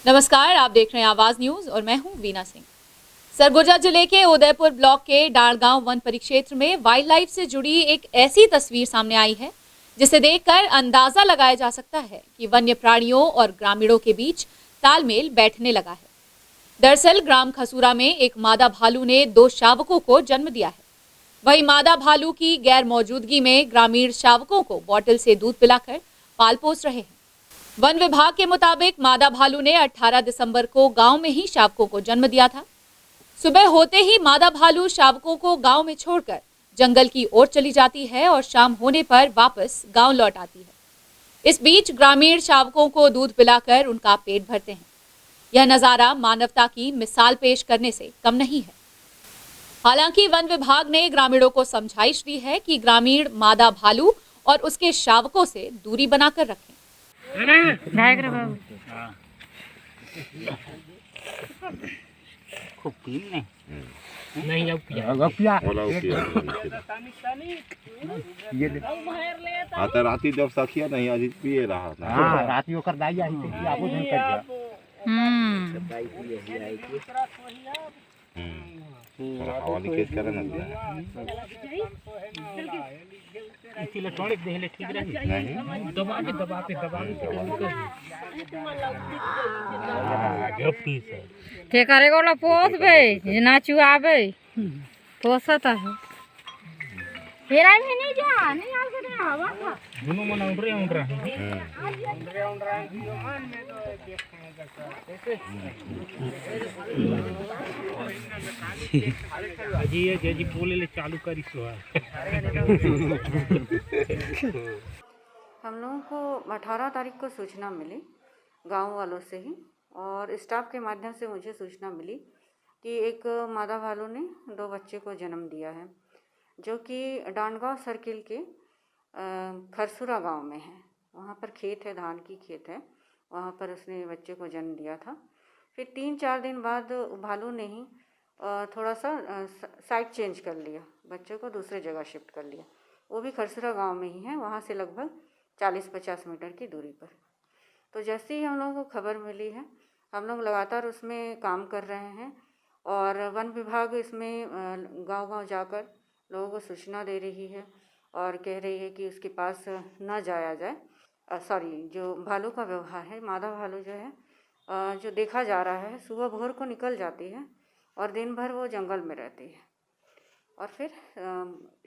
नमस्कार, आप देख रहे हैं आवाज न्यूज और मैं हूं वीना सिंह। सरगुजा जिले के उदयपुर ब्लॉक के डालगांव वन परिक्षेत्र में वाइल्ड लाइफ से जुड़ी एक ऐसी तस्वीर सामने आई है जिसे देखकर अंदाजा लगाया जा सकता है कि वन्य प्राणियों और ग्रामीणों के बीच तालमेल बैठने लगा है। दरअसल ग्राम खसूरा में एक मादा भालू ने 2 शावकों को जन्म दिया है। वहीं मादा भालू की गैर मौजूदगी में ग्रामीण शावकों को बोतल से दूध पिलाकर पाल पोस रहे हैं। वन विभाग के मुताबिक मादा भालू ने 18 दिसंबर को गांव में ही शावकों को जन्म दिया था। सुबह होते ही मादा भालू शावकों को गांव में छोड़कर जंगल की ओर चली जाती है और शाम होने पर वापस गांव लौट आती है। इस बीच ग्रामीण शावकों को दूध पिलाकर उनका पेट भरते हैं। यह नजारा मानवता की मिसाल पेश करने से कम नहीं है। हालांकि वन विभाग ने ग्रामीणों को समझाइश दी है कि ग्रामीण मादा भालू और उसके शावकों से दूरी बनाकर रखें। नहीं आता राती जब सखिया नहीं आज पिए रहा था। हां राती ओकर दाई आई थी आपो नहीं कर जा दाई पिए आई थी हवा निकेश करे ना इलेक्ट्रॉनिक देले ठीक रही नहीं दबा के गप्पी से के करेगो ला पोसबे जना चुआबे पोसत है हेरा में नहीं जा नहीं आ करे हवा था दोनों मन उड़ रहा जी बोले ले चालू करी सो हम लोगों को 18 तारीख को सूचना मिली गांव वालों से ही और स्टाफ के माध्यम से मुझे सूचना मिली कि एक मादा भालू ने 2 बच्चे को जन्म दिया है जो कि डांडगांव सर्किल के खरसुरा गांव में है। वहाँ पर खेत है, धान की खेत है, वहाँ पर उसने बच्चे को जन्म दिया था। फिर 3-4 दिन बाद भालू ने ही थोड़ा सा साइड चेंज कर लिया, बच्चे को दूसरे जगह शिफ्ट कर लिया। वो भी खरसुरा गांव में ही है, वहाँ से लगभग 40-50 मीटर की दूरी पर। तो जैसे ही हम लोगों को खबर मिली है, हम लोग लगातार उसमें काम कर रहे हैं और वन विभाग इसमें गांव-गांव जाकर लोगों को सूचना दे रही है और कह रही है कि उसके पास न जाया जाए। जो भालू का व्यवहार है, मादा भालू जो है जो देखा जा रहा है, सुबह भोर को निकल जाती है और दिन भर वो जंगल में रहती है और फिर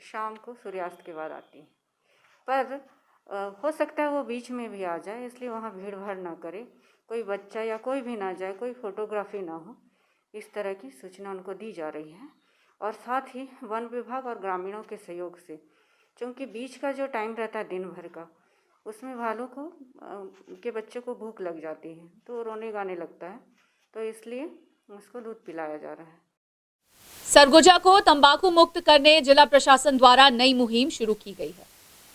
शाम को सूर्यास्त के बाद आती है। पर हो सकता है वो बीच में भी आ जाए, इसलिए वहाँ भीड़ भाड़ ना करे, कोई बच्चा या कोई भी ना जाए, कोई फोटोग्राफी ना हो, इस तरह की सूचना उनको दी जा रही है। और साथ ही वन विभाग और ग्रामीणों के सहयोग से, क्योंकि बीच का जो टाइम रहता है दिन भर का, उसमें भालू को के बच्चे को भूख लग जाती है तो रोने गाने लगता है, तो इसलिए उसको दूध पिलाया जा रहा है। सरगुजा को तंबाकू मुक्त करने जिला प्रशासन द्वारा नई मुहिम शुरू की गई है।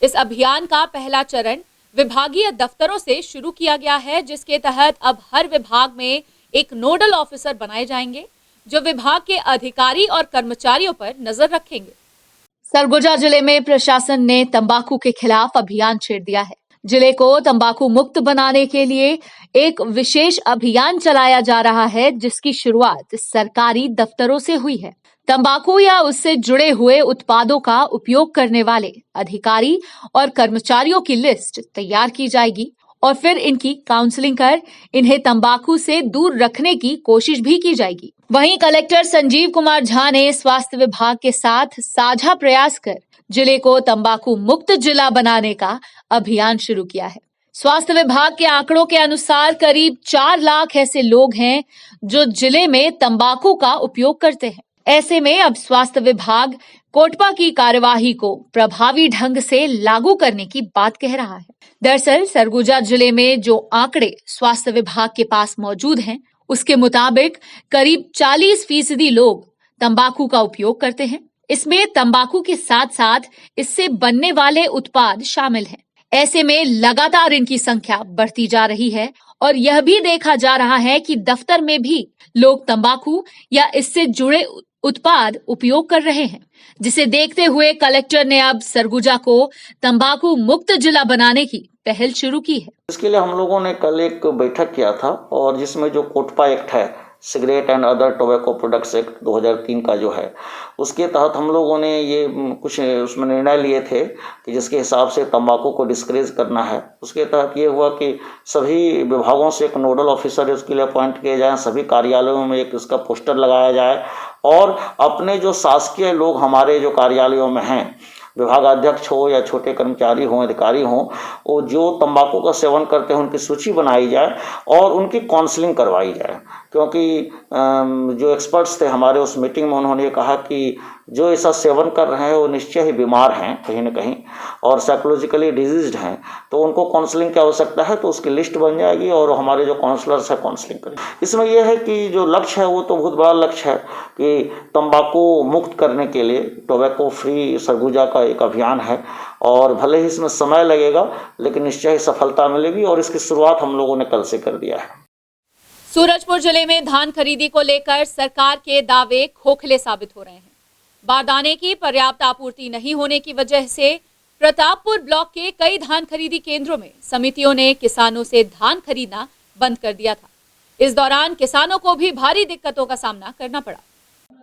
इस अभियान का पहला चरण विभागीय दफ्तरों से शुरू किया गया है, जिसके तहत अब हर विभाग में एक नोडल ऑफिसर बनाए जाएंगे जो विभाग के अधिकारी और कर्मचारियों पर नजर रखेंगे। सरगुजा जिले में प्रशासन ने तंबाकू के खिलाफ अभियान छेड़ दिया है। जिले को तंबाकू मुक्त बनाने के लिए एक विशेष अभियान चलाया जा रहा है, जिसकी शुरुआत सरकारी दफ्तरों से हुई है। तंबाकू या उससे जुड़े हुए उत्पादों का उपयोग करने वाले अधिकारी और कर्मचारियों की लिस्ट तैयार की जाएगी और फिर इनकी काउंसलिंग कर इन्हें तंबाकू से दूर रखने की कोशिश भी की जाएगी। वहीं कलेक्टर संजीव कुमार झा ने स्वास्थ्य विभाग के साथ साझा प्रयास कर जिले को तंबाकू मुक्त जिला बनाने का अभियान शुरू किया है। स्वास्थ्य विभाग के आंकड़ों के अनुसार करीब 4 लाख ऐसे लोग हैं जो जिले में तंबाकू का उपयोग करते हैं। ऐसे में अब स्वास्थ्य विभाग कोटपा की कार्यवाही को प्रभावी ढंग से लागू करने की बात कह रहा है। दरअसल सरगुजा जिले में जो आंकड़े स्वास्थ्य विभाग के पास मौजूद हैं, उसके मुताबिक करीब 40% लोग तंबाकू का उपयोग करते हैं। इसमें तंबाकू के साथ साथ इससे बनने वाले उत्पाद शामिल हैं। ऐसे में लगातार इनकी संख्या बढ़ती जा रही है और यह भी देखा जा रहा है कि दफ्तर में भी लोग तंबाकू या इससे जुड़े उत्पाद उपयोग कर रहे हैं, जिसे देखते हुए कलेक्टर ने अब सरगुजा को तंबाकू मुक्त जिला बनाने की पहल शुरू की है। इसके लिए हम लोगों ने कल एक बैठक किया था और जिसमें जो कोटपा एक्ट है, cigarette and other tobacco products act 2003 का जो है, उसके तहत हम लोगों ने ये कुछ उसमें निर्णय लिए थे कि जिसके हिसाब से तंबाकू को डिस्करेज करना है। उसके तहत ये हुआ कि सभी विभागों से एक नोडल ऑफिसर उसके लिए अपॉइंट किए जाएं, सभी कार्यालयों में एक इसका पोस्टर लगाया जाए और अपने जो शासकीय लोग हमारे जो कार्यालयों में हैं, विभागाध्यक्ष हो या छोटे कर्मचारी हों, अधिकारी हों, वो जो तंबाकू का सेवन करते हैं उनकी सूची बनाई जाए और उनकी काउंसलिंग करवाई जाए। क्योंकि जो एक्सपर्ट्स थे हमारे उस मीटिंग में, उन्होंने कहा कि जो ऐसा सेवन कर रहे हैं वो निश्चय ही बीमार हैं कहीं ना कहीं और साइकोलॉजिकली डिजीज्ड हैं, तो उनको काउंसलिंग की आवश्यकता है। तो उसकी लिस्ट बन जाएगी और हमारे जो काउंसलर्स हैं काउंसलिंग करेंगे। इसमें यह है कि जो लक्ष्य है वो तो बहुत बड़ा लक्ष्य है कि तंबाकू मुक्त करने के लिए टोबैको फ्री सरगुजा का एक अभियान है और भले ही इसमें समय लगेगा लेकिन निश्चय ही सफलता मिलेगी और इसकी शुरुआत हम लोगों ने कल से कर दिया है। सूरजपुर जिले में धान खरीदी को लेकर सरकार के दावे खोखले साबित हो रहे हैं। बारदाने की पर्याप्त आपूर्ति नहीं होने की वजह से प्रतापपुर ब्लॉक के कई धान खरीदी केंद्रों में समितियों ने किसानों से धान खरीदना बंद कर दिया था। इस दौरान किसानों को भी भारी दिक्कतों का सामना करना पड़ा।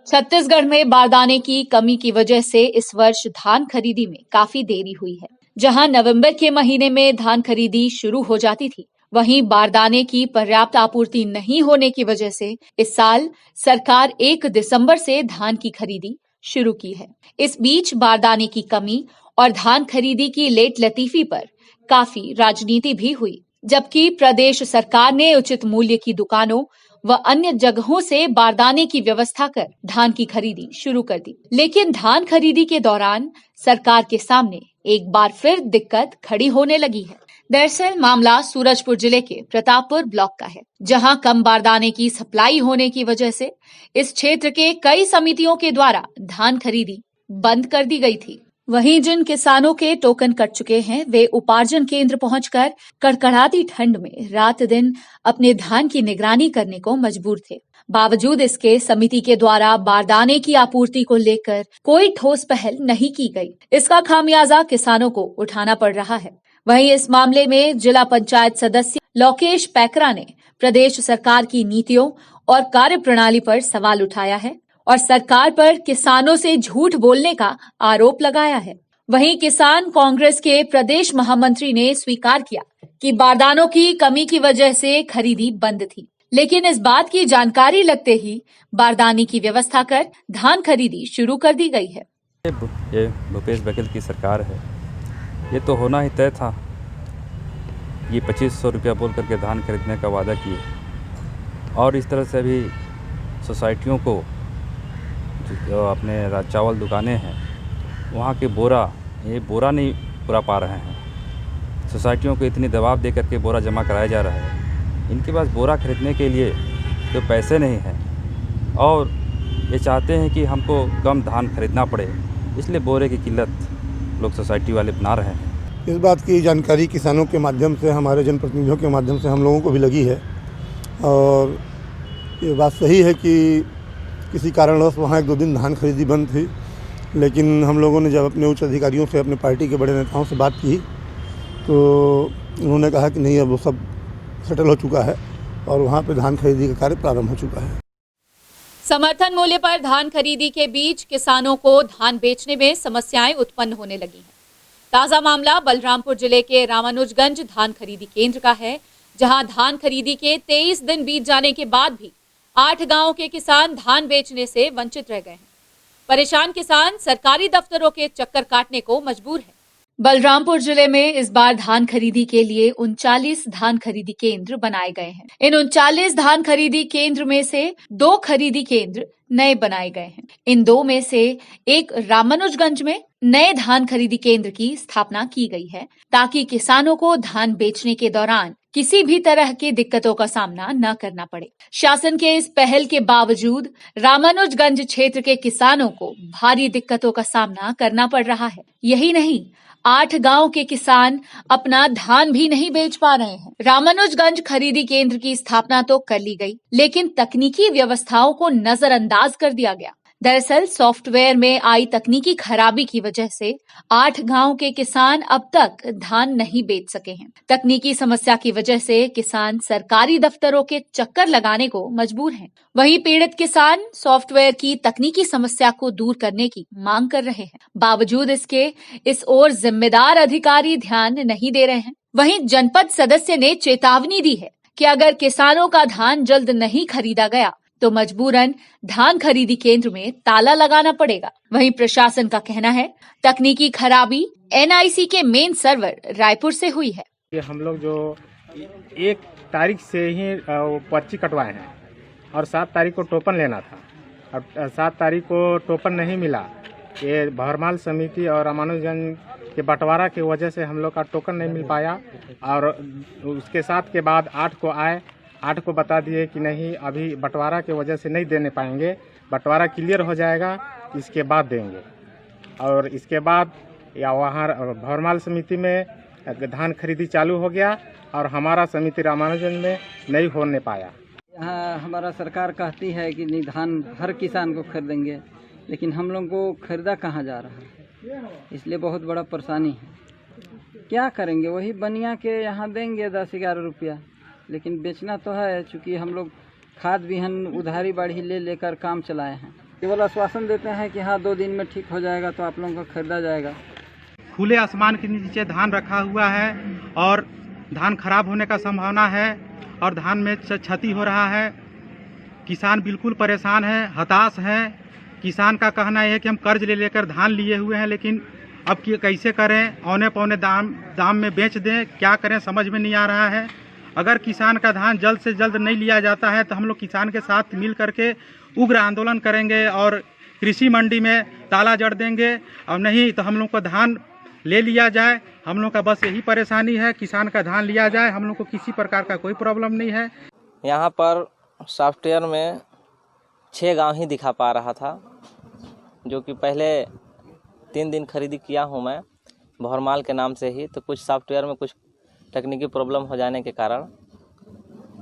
छत्तीसगढ़ में बारदाने की कमी की वजह से इस वर्ष धान खरीदी में काफी देरी हुई है। जहां नवंबर के महीने में धान खरीदी शुरू हो जाती थी, वहीं बारदाने की पर्याप्त आपूर्ति नहीं होने की वजह से इस साल सरकार 1 दिसंबर से धान की खरीदी शुरू की है। इस बीच बारदाने की कमी और धान खरीदी की लेट लतीफी पर काफी राजनीति भी हुई, जबकि प्रदेश सरकार ने उचित मूल्य की दुकानों व अन्य जगहों से बारदाने की व्यवस्था कर धान की खरीदी शुरू कर दी। लेकिन धान खरीदी के दौरान सरकार के सामने एक बार फिर दिक्कत खड़ी होने लगी है। दरअसल मामला सूरजपुर जिले के प्रतापपुर ब्लॉक का है, जहां कम बारदाने की सप्लाई होने की वजह से इस क्षेत्र के कई समितियों के द्वारा धान खरीदी बंद कर दी गई थी। वहीं जिन किसानों के टोकन कट चुके हैं, वे उपार्जन केंद्र पहुंचकर कड़कड़ाती ठंड में रात दिन अपने धान की निगरानी करने को मजबूर थे। बावजूद इसके समिति के द्वारा बारदाने की आपूर्ति को लेकर कोई ठोस पहल नहीं की गई। इसका खामियाजा किसानों को उठाना पड़ रहा है। वहीं इस मामले में जिला पंचायत सदस्य लोकेश पैकरा ने प्रदेश सरकार की नीतियों और कार्यप्रणाली पर सवाल उठाया है और सरकार पर किसानों से झूठ बोलने का आरोप लगाया है। वहीं किसान कांग्रेस के प्रदेश महामंत्री ने स्वीकार किया कि बारदानों की कमी की वजह से खरीदी बंद थी, लेकिन इस बात की जानकारी लगते ही बारदाने की व्यवस्था कर धान खरीदी शुरू कर दी गई है। ये भूपेश बघेल की सरकार है, ये तो होना ही तय था। ये 2500 रुपया बोल करके धान खरीदने का वादा किए और इस तरह से अभी सोसाइटियों को जो अपने चावल दुकानें हैं वहाँ के ये बोरा नहीं पूरा पा रहे हैं। सोसाइटियों को इतनी दबाव दे करके बोरा जमा कराया जा रहा है। इनके पास बोरा खरीदने के लिए तो पैसे नहीं हैं और ये चाहते हैं कि हमको कम धान खरीदना पड़े, इसलिए बोरे की किल्लत लोग सोसाइटी वाले बना रहे हैं। इस बात की जानकारी किसानों के माध्यम से, हमारे जनप्रतिनिधियों के माध्यम से हम लोगों को भी लगी है और ये बात सही है कि किसी कारणवश वहाँ 1-2 दिन धान खरीदी बंद थी, लेकिन हम लोगों ने जब अपने उच्च अधिकारियों से, अपने पार्टी के बड़े नेताओं से बात की तो उन्होंने कहा कि नहीं, अब वो सब सेटल हो चुका है और वहाँ पे धान खरीदी का कार्य प्रारंभ हो चुका है। समर्थन मूल्य पर धान खरीदी के बीच किसानों को धान बेचने में समस्याएं उत्पन्न होने लगी हैं। ताजा मामला बलरामपुर जिले के रामानुजगंज धान खरीदी केंद्र का है, जहां धान खरीदी के 23 दिन बीत जाने के बाद भी 8 गांवों के किसान धान बेचने से वंचित रह गए हैं। परेशान किसान सरकारी दफ्तरों के चक्कर काटने को मजबूर है। बलरामपुर जिले में इस बार धान खरीदी के लिए 39 धान खरीदी केंद्र बनाए गए हैं। इन 39 धान खरीदी केंद्र में से 2 खरीदी केंद्र नए बनाए गए हैं। इन 2 में से एक रामानुजगंज में नए धान खरीदी केंद्र की स्थापना की गई है, ताकि किसानों को धान बेचने के दौरान किसी भी तरह की दिक्कतों का सामना न करना पड़े। शासन के इस पहल के बावजूद रामानुजगंज क्षेत्र के किसानों को भारी दिक्कतों का सामना करना पड़ रहा है। यही नहीं, 8 गांव के किसान अपना धान भी नहीं बेच पा रहे हैं। रामानुजगंज खरीदी केंद्र की स्थापना तो कर ली गई, लेकिन तकनीकी व्यवस्थाओं को नजरअंदाज कर दिया गया, दरअसल सॉफ्टवेयर में आई तकनीकी खराबी की वजह से 8 गांव के किसान अब तक धान नहीं बेच सके हैं। तकनीकी समस्या की वजह से किसान सरकारी दफ्तरों के चक्कर लगाने को मजबूर हैं। वहीं पीड़ित किसान सॉफ्टवेयर की तकनीकी समस्या को दूर करने की मांग कर रहे हैं। बावजूद इसके इस ओर जिम्मेदार अधिकारी ध्यान नहीं दे रहे हैं। वहीं जनपद सदस्य ने चेतावनी दी है कि अगर किसानों का धान जल्द नहीं खरीदा गया तो मजबूरन धान खरीदी केंद्र में ताला लगाना पड़ेगा। वहीं प्रशासन का कहना है तकनीकी खराबी NIC के मेन सर्वर रायपुर से हुई है। ये हम लोग जो 1 तारीख से ही पर्ची कटवाए हैं और 7 तारीख को टोकन लेना था। अब 7 तारीख को टोकन नहीं मिला। ये भरमाल समिति और रामानुजन के बंटवारा की वजह से हम लोग का टोकन नहीं मिल पाया और उसके साथ के बाद 8 को आए, 8 को बता दिए कि नहीं अभी बंटवारा की वजह से नहीं देने पाएंगे, बंटवारा क्लियर हो जाएगा इसके बाद देंगे। और इसके बाद या वहाँ भरमाल समिति में धान खरीदी चालू हो गया और हमारा समिति रामानुजन में नहीं होने पाया। यहाँ हमारा सरकार कहती है कि नहीं धान हर किसान को खरीदेंगे, लेकिन हम लोग को खरीदा कहाँ जा रहा है, इसलिए बहुत बड़ा परेशानी है। क्या करेंगे, वही बनिया के यहाँ देंगे 10-11 रुपया, लेकिन बेचना तो है। चूँकि हम लोग खाद बीहन उधारी बाढ़ी ले लेकर काम चलाए हैं। केवल आश्वासन देते हैं कि हाँ 2 दिन में ठीक हो जाएगा तो आप लोगों को खरीदा जाएगा। खुले आसमान के नीचे धान रखा हुआ है और धान खराब होने का संभावना है और धान में क्षति हो रहा है। किसान बिल्कुल परेशान है, हताश है। किसान का कहना है कि हम कर्ज ले लेकर धान लिए हुए हैं, लेकिन अब कैसे करें, औने पौने दाम में बेच दें, क्या करें समझ में नहीं आ रहा है। अगर किसान का धान जल्द से जल्द नहीं लिया जाता है तो हम लोग किसान के साथ मिल करके उग्र आंदोलन करेंगे और कृषि मंडी में ताला जड़ देंगे, और नहीं तो हम लोग को धान ले लिया जाए। हम लोग का बस यही परेशानी है, किसान का धान लिया जाए। हम लोग को किसी प्रकार का कोई प्रॉब्लम नहीं है। यहाँ पर सॉफ्टवेयर में 6 गांव ही दिखा पा रहा था, जो कि पहले 3 दिन खरीदी किया हूँ मैं भरमाल के नाम से ही। तो कुछ सॉफ्टवेयर में कुछ तकनीकी प्रॉब्लम हो जाने के कारण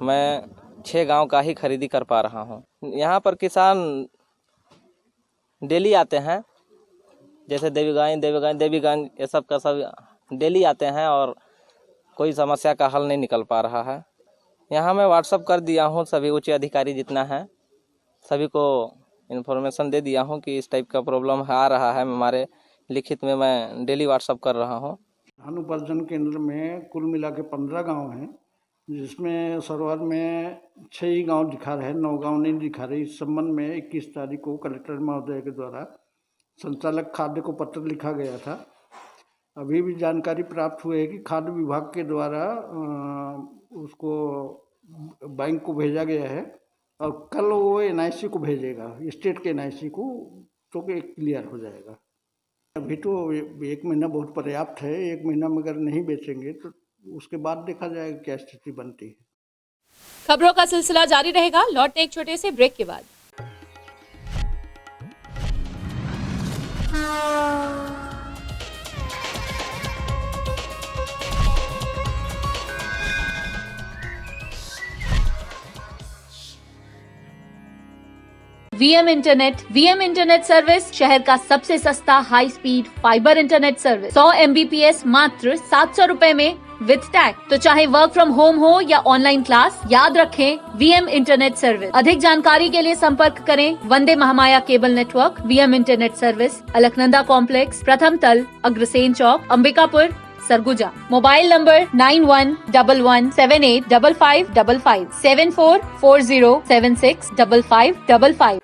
मैं 6 गांव का ही खरीदी कर पा रहा हूँ। यहाँ पर किसान डेली आते हैं, जैसे देवीगंज ये सब का सब डेली आते हैं और कोई समस्या का हल नहीं निकल पा रहा है। यहाँ मैं व्हाट्सअप कर दिया हूँ, सभी उच्च अधिकारी जितना है सभी को इन्फॉर्मेशन दे दिया हूँ कि इस टाइप का प्रॉब्लम आ रहा है। हमारे लिखित में मैं डेली व्हाट्सअप कर रहा हूँ। धान उपार्जन केंद्र में कुल मिला के 15 गाँव हैं, जिसमें शुरुआत में 6 ही गाँव दिखा रहे, 9 गाँव नहीं दिखा रहे। इस संबंध में 21 तारीख को कलेक्टर महोदय के द्वारा संचालक खाद्य को पत्र लिखा गया था। अभी भी जानकारी प्राप्त हुई है कि खाद्य विभाग के द्वारा उसको बैंक को भेजा गया है और कल वो NIC को भेजेगा, स्टेट के NIC को, तो क्लियर हो जाएगा। अभी तो 1 महीना बहुत पर्याप्त है। 1 महीना में अगर नहीं बेचेंगे तो उसके बाद देखा जाएगा क्या स्थिति बनती है। खबरों का सिलसिला जारी रहेगा, लौटते एक छोटे से ब्रेक के बाद। VM इंटरनेट सर्विस शहर का सबसे सस्ता high speed fibre internet service. 100 Mbps मात्र 700 रुपए में विद टैग। तो चाहे वर्क फ्रॉम होम हो या ऑनलाइन क्लास, याद रखें VM इंटरनेट सर्विस। अधिक जानकारी के लिए संपर्क करें Vande Mahamaya cable network. VM internet service, Alaknanda complex, प्रथम तल, Agrasen Chowk, Ambikapur, Surguja. Mobile number 9111785555 7440765555।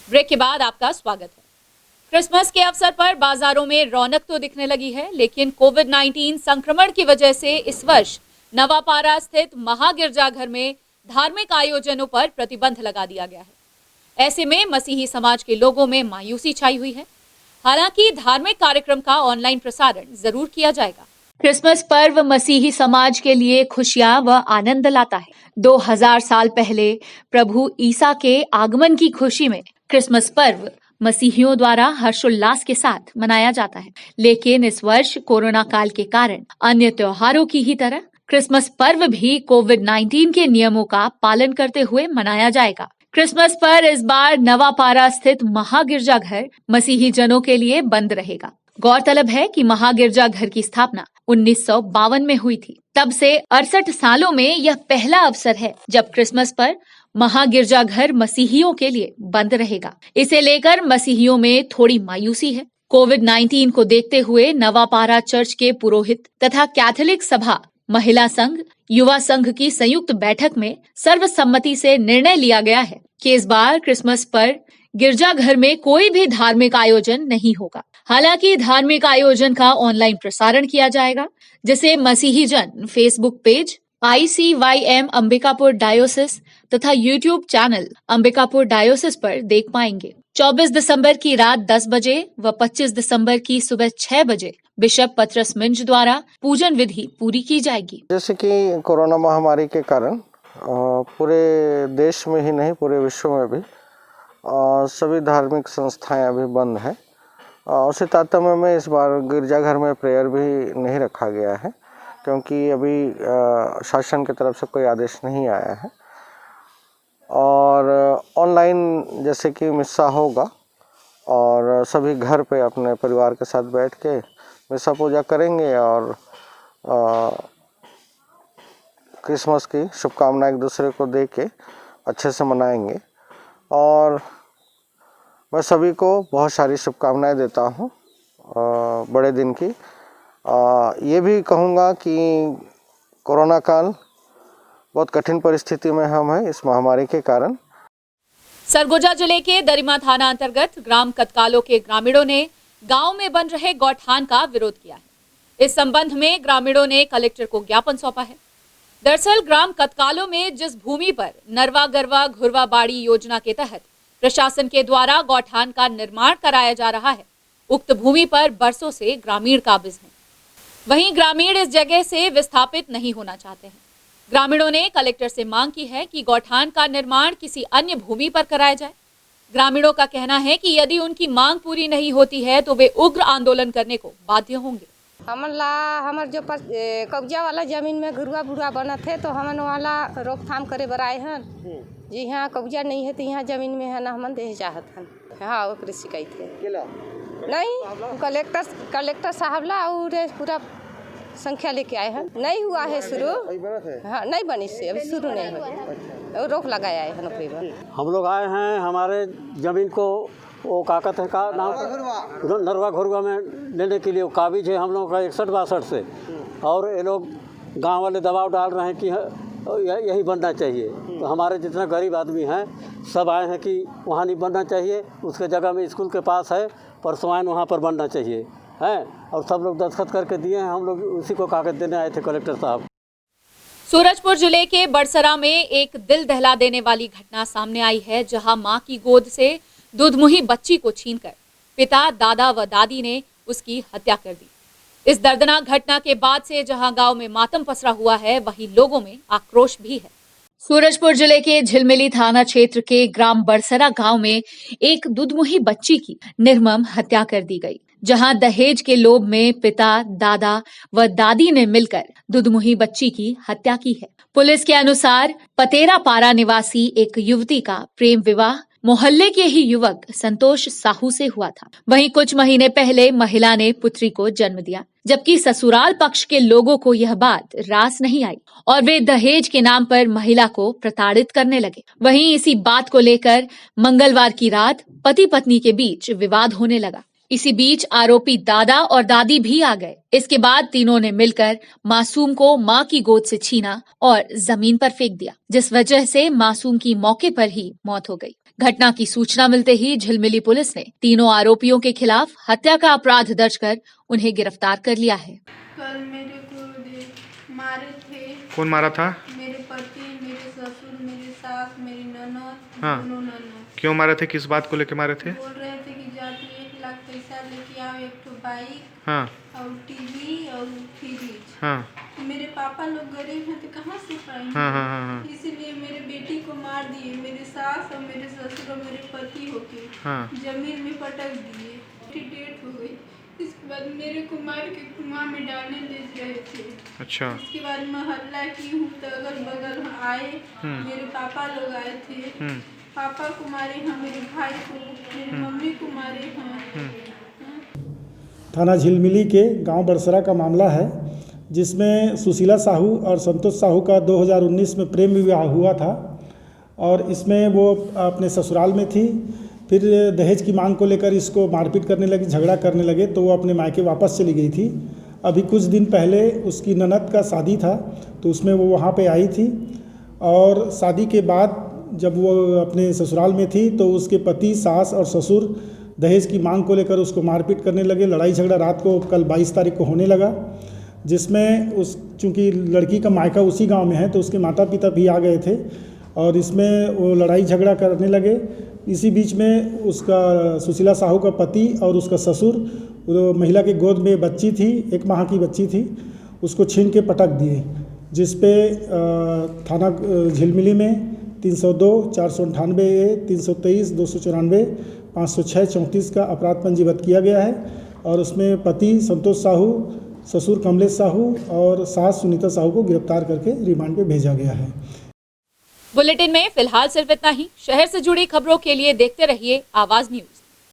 Break के बाद आपका स्वागत है। क्रिसमस के अवसर पर बाजारों में रौनक तो दिखने लगी है, लेकिन कोविड-19 संक्रमण की वजह से इस वर्ष नवापारा स्थित महागिरजाघर में धार्मिक आयोजनों पर प्रतिबंध लगा दिया गया है। ऐसे में मसीही समाज के लोगों में मायूसी छाई हुई है। हालांकि धार्मिक कार्यक्रम का ऑनलाइन प्रसारण जरूर किया जाएगा। क्रिसमस पर्व मसीही समाज के लिए खुशियां व आनंद लाता है। 2000 साल पहले प्रभु ईसा के आगमन की खुशी में क्रिसमस पर्व मसीहियों द्वारा हर्षोल्लास के साथ मनाया जाता है, लेकिन इस वर्ष कोरोना काल के कारण अन्य त्योहारों की ही तरह क्रिसमस पर्व भी कोविड-19 के नियमों का पालन करते हुए मनाया जाएगा। क्रिसमस पर इस बार नवापारा स्थित महागिरजाघर मसीही जनों के लिए बंद रहेगा। गौरतलब है कि महागिरजाघर की स्थापना 1952 में हुई थी। तब से 68 सालों में यह पहला अवसर है जब क्रिसमस पर महागिरजाघर मसीहियों के लिए बंद रहेगा। इसे लेकर मसीहियों में थोड़ी मायूसी है। कोविड-19 को देखते हुए नवापारा चर्च के पुरोहित तथा कैथोलिक सभा, महिला संघ, युवा संघ की संयुक्त बैठक में सर्वसम्मति से निर्णय लिया गया है कि इस बार क्रिसमस पर गिरजाघर में कोई भी धार्मिक आयोजन नहीं होगा। हालांकि धार्मिक आयोजन का ऑनलाइन प्रसारण किया जाएगा, जिसे मसीही जन फेसबुक पेज ICYM अंबिकापुर डायोसिस तथा यूट्यूब चैनल अंबिकापुर डायोसिस पर देख पाएंगे। 24 दिसंबर की रात 10 बजे व 25 दिसंबर की सुबह 6 बजे बिशप पतरस मिंज द्वारा पूजन विधि पूरी की जाएगी। जैसे कि कोरोना महामारी के कारण पूरे देश में ही नहीं पूरे विश्व में भी सभी धार्मिक संस्थाएं अभी बंद हैं। उसी तारतम्य में इस बार गिरजाघर में प्रेयर भी नहीं रखा गया है, क्योंकि अभी शासन की तरफ से कोई आदेश नहीं आया है। और ऑनलाइन जैसे कि मिस्सा होगा और सभी घर पे अपने परिवार के साथ बैठ के मिस्सा पूजा करेंगे और क्रिसमस की शुभकामनाएं एक दूसरे को दे के अच्छे से मनाएंगे। और मैं सभी को बहुत सारी शुभकामनाएं देता हूँ बड़े दिन की। ये भी कहूँगा कि कोरोना काल बहुत कठिन परिस्थिति में हम हैं इस महामारी के कारण। सरगुजा जिले के दरिमा थाना अंतर्गत ग्राम कतकालो के ग्रामीणों ने गांव में बन रहे गौठान का विरोध किया है। इस संबंध में ग्रामीणों ने कलेक्टर को ज्ञापन सौंपा है। दरअसल ग्राम कतकालो में जिस भूमि पर नरवा गरवा घुरवा बाड़ी योजना के तहत प्रशासन के द्वारा गौठान का निर्माण कराया जा रहा है, उक्त भूमि पर बरसों से ग्रामीण काबिज हैं। वहीं ग्रामीण इस जगह से विस्थापित नहीं होना चाहते हैं। ग्रामीणों ने कलेक्टर से मांग की है कि गौठान का निर्माण किसी अन्य भूमि पर कराया जाए। ग्रामीणों का कहना है कि यदि उनकी मांग पूरी नहीं होती है तो वे उग्र आंदोलन करने को बाध्य होंगे। हमर जो कब्जा वाला जमीन में घुरुआ बुरुआ बना थे तो हमन वाला रोकथाम करे बर आए हैं। जी हाँ, कब्जा नहीं है तो यहाँ जमीन में है ना हमन दे चाहत हैं। हाँ, वो शिकायत है नहीं कलेक्टर साहब ला और पूरा संख्या लेके आए हैं। नहीं हुआ है शुरू, हाँ नहीं बनी से अभी शुरू नहीं हुआ, रोक लगाया है नौकरी पर। हम लोग आए हैं हमारे ज़मीन को वो काकत है का नाम नरवा घुरवा में लेने के लिए काबिज है हम लोगों का 61-62 से। और ये लोग गांव वाले दबाव डाल रहे हैं कि यही बनना चाहिए। तो हमारे जितने गरीब आदमी हैं सब आए हैं कि वहाँ नहीं बनना चाहिए, उसके जगह में स्कूल के पास है परसवाइन वहाँ पर बनना चाहिए है। और सब लोग दस्तखत करके दिए हैं, हम लोग उसी को कागज देने आए थे कलेक्टर साहब। सूरजपुर जिले के बड़सरा में एक दिल दहला देने वाली घटना सामने आई है, जहां मां की गोद से दूधमुही बच्ची को छीनकर पिता, दादा व दादी ने उसकी हत्या कर दी। इस दर्दनाक घटना के बाद से जहां गांव में मातम पसरा हुआ है, वहीं लोगों में आक्रोश भी है। सूरजपुर जिले के झिलमिली थाना क्षेत्र के ग्राम बड़सरा गांव में एक दूधमुही बच्ची की निर्मम हत्या कर दी गई, जहां दहेज के लोभ में पिता, दादा व दादी ने मिलकर दूधमुही बच्ची की हत्या की है। पुलिस के अनुसार पतेरा पारा निवासी एक युवती का प्रेम विवाह मोहल्ले के ही युवक संतोष साहू से हुआ था। वहीं कुछ महीने पहले महिला ने पुत्री को जन्म दिया, जबकि ससुराल पक्ष के लोगों को यह बात रास नहीं आई और वे दहेज के नाम पर महिला को प्रताड़ित करने लगे। वहीं इसी बात को लेकर मंगलवार की रात पति पत्नी के बीच विवाद होने लगा। इसी बीच आरोपी दादा और दादी भी आ गए। इसके बाद तीनों ने मिलकर मासूम को मां की गोद से छीना और जमीन पर फेंक दिया, जिस वजह से मासूम की मौके पर ही मौत हो गई। घटना की सूचना मिलते ही झिलमिली पुलिस ने तीनों आरोपियों के खिलाफ हत्या का अपराध दर्ज कर उन्हें गिरफ्तार कर लिया है। कल मेरे को मारे थे। कौन मारा था? मेरे पति, मेरे ससुर, मेरी सास, मेरी ननद। हाँ। दोनों ननद। क्यों मारे थे? किस बात को लेकर मारे थे? बोल रहे थे कि जाती 1 लाख पैसा लेके आओ, एक तो बाइक। हाँ। और टीवी और फ्रिज। हाँ। मेरे पापा लोग गरीब हैं तो कहाँ से पाएंगे? हाँ, हाँ, हाँ, हाँ। इसीलिए मेरे बेटी को मार दिए, मेरे सास और मेरे ससुर और मेरे पति होके जमीन में पटक दिए। मेरी डेथ हो गई। इसके बाद मेरे को मार के कुआं में डालने ले रहे थे। अच्छा। इसके बाद मैं हल्ला की हूँ तो अगल बगल आए, मेरे पापा लोग आए थे। पापा को मारे हैं, मेरे भाई को, मेरी मम्मी को मारे हैं। थाना झिलमिली के गांव बरसरा का मामला है, जिसमें सुशीला साहू और संतोष साहू का 2019 में प्रेम विवाह हुआ था और इसमें वो अपने ससुराल में थी। फिर दहेज की मांग को लेकर इसको मारपीट करने लगी, झगड़ा करने लगे, तो वो अपने मायके वापस चली गई थी। अभी कुछ दिन पहले उसकी ननद का शादी था, तो उसमें वो वहाँ पे आई थी और शादी के बाद जब वो अपने ससुराल में थी तो उसके पति, सास और ससुर दहेज की मांग को लेकर उसको मारपीट करने लगे। लड़ाई झगड़ा रात को कल 22 तारीख को होने लगा, जिसमें चूँकि लड़की का मायका उसी गांव में है तो उसके माता पिता भी आ गए थे और इसमें वो लड़ाई झगड़ा करने लगे। इसी बीच में उसका सुशीला साहू का पति और उसका ससुर, वो महिला के गोद में बच्ची थी, 1 माह की बच्ची थी, उसको छीन के पटक दिए, जिस पे थाना झिलमिली में 302, 498A, 323, 294, 506, 34 का अपराध पंजीबद्ध किया गया है और उसमें पति संतोष साहू, ससुर कमलेश साहू और सास सुनीता साहू को गिरफ्तार करके रिमांड पे भेजा गया है। बुलेटिन में फिलहाल सिर्फ इतना ही। शहर से जुड़ी खबरों के लिए देखते रहिए आवाज न्यूज।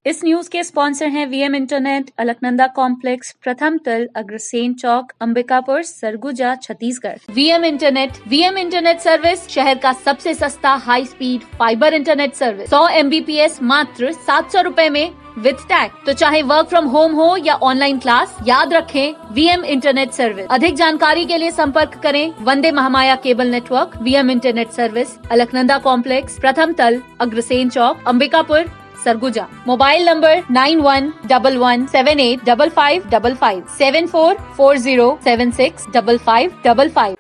इस न्यूज के स्पॉन्सर हैं वीएम इंटरनेट, अलकनंदा कॉम्प्लेक्स, प्रथम तल, Agrasen Chowk, Ambikapur, Surguja, Chhattisgarh. VM internet service शहर का सबसे सस्ता high speed fibre internet service. 100 MBPS मात्र 700 रुपए में विद टैग। तो चाहे वर्क फ्रॉम होम हो या ऑनलाइन क्लास, याद रखें वीएम इंटरनेट सर्विस। अधिक जानकारी के लिए संपर्क करें Vande Mahamaya cable network, VM internet service, Alaknanda complex, प्रथम तल, अग्रसेन चौक, अंबिकापुर, सरगुजा। Mobile number 9111785555 7440765555।